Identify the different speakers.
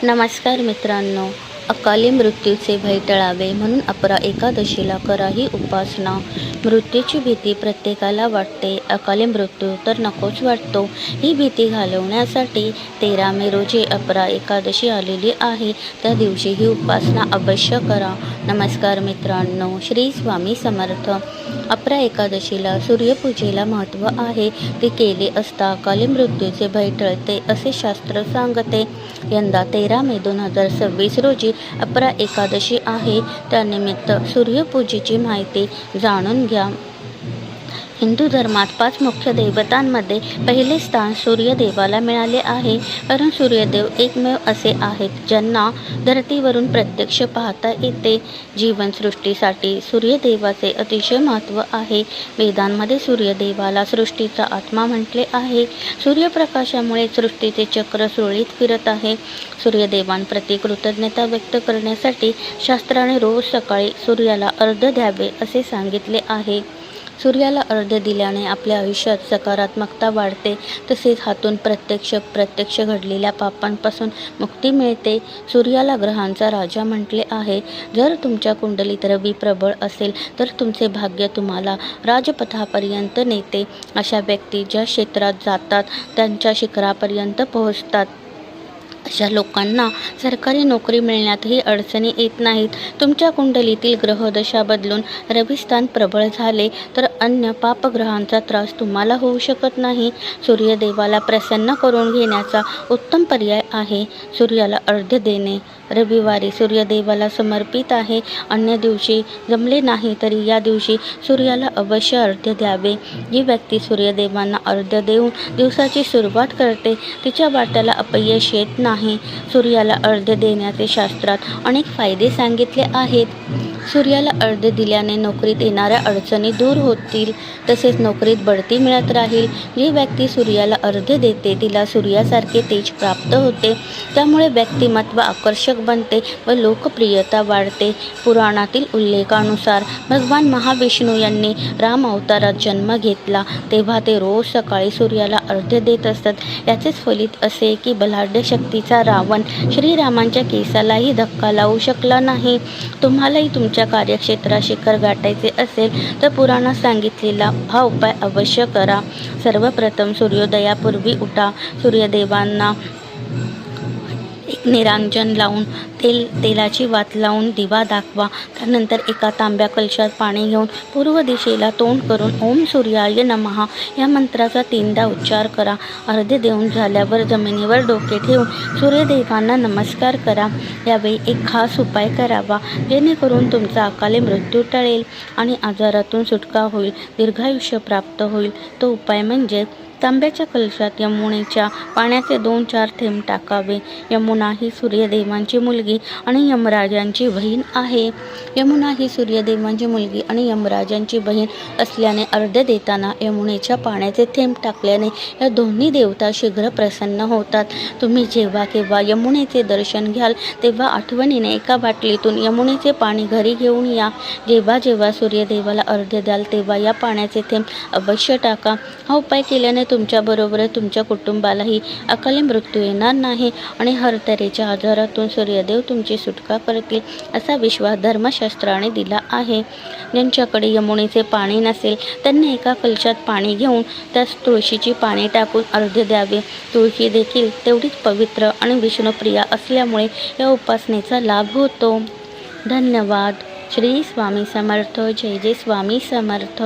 Speaker 1: नमस्कार मित्रांनो, अकाली मृत्यूचे भय टळावे म्हणून अपरा एकादशीला करा ही उपासना. मृत्यूची भीती प्रत्येकाला वाटते, अकाली मृत्यू तर नकोच वाटतो. ही भीती घालवण्यासाठी 13 मे रोजी अपरा एकादशी आलेली आहे. त्या दिवशी ही उपासना अवश्य करा. नमस्कार मित्रांनो, श्री स्वामी समर्थ. अपरा एकादशीला सूर्यपूजेला महत्त्व आहे. ते केले असता अकाली मृत्यूचे भय टळते असे शास्त्र सांगते. यंदा 13 मे 2026 रोजी अपरा एकादशी आहे. त्यानिमित्त सूर्यपूजेची माहिती जाणून घ्या. हिंदू धर्मात 5 मुख्य देवतांमध्ये पहिले स्थान सूर्यदेवाला मिळाले आहे. कारण सूर्यदेव एकमेव असे आहेत ज्यांना धरतीवरून प्रत्यक्ष पाहता येते. जीवनसृष्टीसाठी सूर्यदेवाचे अतिशय महत्त्व आहे. वेदांमध्ये सूर्यदेवाला सृष्टीचा आत्मा म्हटले आहे. सूर्यप्रकाशामुळे सृष्टीचे चक्र सुरळीत फिरत आहे. सूर्यदेवांप्रती कृतज्ञता व्यक्त करण्यासाठी शास्त्राने रोज सकाळी सूर्याला अर्घ्य द्यावे असे सांगितले आहे. सूर्याला अर्घ्य दिल्याने आपल्या आयुष्यात सकारात्मकता वाढते. तसेच हातून प्रत्यक्ष घडलेल्या पापांपासून मुक्ती मिळते. सूर्याला ग्रहांचा राजा म्हटले आहे. जर तुमच्या कुंडलीत रवी प्रबळ असेल तर तुमचे भाग्य तुम्हाला राजपथापर्यंत नेते. अशा व्यक्ती ज्या क्षेत्रात जातात त्यांच्या शिखरापर्यंत पोहोचतात. अशा लोकांना सरकारी नोकरी मिळण्यातही अडचणी येत नाहीत. तुमच्या कुंडलीतील ग्रहदशा बदलून रविस्थान प्रबळ झाले तर अन्य पापग्रहांचा त्रास तुम्हाला होऊ शकत नाही. सूर्यदेवाला प्रसन्न करून घेण्याचा उत्तम पर्याय आहे सूर्याला अर्घ्य देणे. रविवारी सूर्यदेवाला समर्पित आहे. अन्य दिवशी जमले नाही तरी या दिवशी सूर्याला अवश्य अर्घ्य द्यावे. जी व्यक्ती सूर्यदेवांना अर्घ्य देऊन दिवसाची सुरुवात करते तिच्या वाट्याला अपयश येत नाही. सूर्याला अर्घ्य देण्याचे शास्त्रात अनेक फायदे सांगितले आहेत. सूर्याला अर्घ्य दिल्याने नोकरीत येणाऱ्या अडचणी दूर होतील. तसेच नोकरीत बढती मिळत राहील. जी व्यक्ती सूर्याला अर्घ्य देते तिला सूर्यासारखे तेज प्राप्त होते. त्यामुळे व्यक्तिमत्व आकर्षक बनते व लोकप्रियता वाढते. पुराणातील उल्लेखानुसार भगवान महाविष्णू यांनी राम अवतारात जन्म घेतला तेव्हा ते रोज सकाळी सूर्याला अर्घ्य देत असत. याचेच फलित असे की बलाढ्य शक्तीचा रावण श्रीरामांच्या केसालाही धक्का लावू शकला नाही. तुम्हालाही तुमच्या कार्यक्षेत्रात शिखर गाठायचे असेल तर पुराणात सांगितलेला हा उपाय अवश्य करा. सर्वप्रथम सूर्योदयापूर्वी उठा. सूर्यदेवांना एक निरांजन लावून तेलाची वात लावून दिवा दाखवा. त्यानंतर एका तांब्या कलशात पाणी घेऊन पूर्व दिशेला तोंड करून ओम सूर्याय नमः या मंत्राचा 3दा उच्चार करा. अर्घ्य देऊन झाल्यावर जमिनीवर डोके ठेवून सूर्यदेवांना नमस्कार करा. यावेळी एक खास उपाय करावा जेणेकरून तुमचा अकाली मृत्यू टळेल आणि आजारातून सुटका होईल, दीर्घायुष्य प्राप्त होईल. तो उपाय म्हणजे तांब्याच्या कलशात यमुनेच्या पाण्याचे 2-4 थेंब टाकावे. यमुना ही सूर्यदेवांची मुलगी आणि यमराजांची बहीण आहे. यमुना ही सूर्यदेवांची मुलगी आणि यमराजांची बहीण असल्याने अर्घ्य देताना यमुनेच्या पाण्याचे थेंब टाकल्याने या दोन्ही देवता शीघ्र प्रसन्न होतात. तुम्ही जेव्हा केव्हा यमुनेचे दर्शन घ्याल तेव्हा आठवणीने एका बाटलीतून यमुनेचे पाणी घरी घेऊन या. जेव्हा जेव्हा सूर्यदेवाला अर्घ्य द्याल तेव्हा या पाण्याचे थेंब अवश्य टाका. हा उपाय केल्याने तुमच्याबरोबर तुमच्या कुटुंबालाही अकाली मृत्यू येणार नाही आणि हर तऱ्हेच्या आजारातून सूर्यदेव तुमची सुटका करतील असा विश्वास धर्मशास्त्राने दिला आहे. ज्यांच्याकडे यमुनेचे पाणी नसेल त्यांनी एका कलशात पाणी घेऊन त्यात तुळशीची पाने टाकून अर्घ्य द्यावे. तुळशी देखील तेवढीच पवित्र आणि विष्णुप्रिया असल्यामुळे या उपासनेचा लाभ होतो. धन्यवाद. श्री स्वामी समर्थ. जय जय स्वामी समर्थ.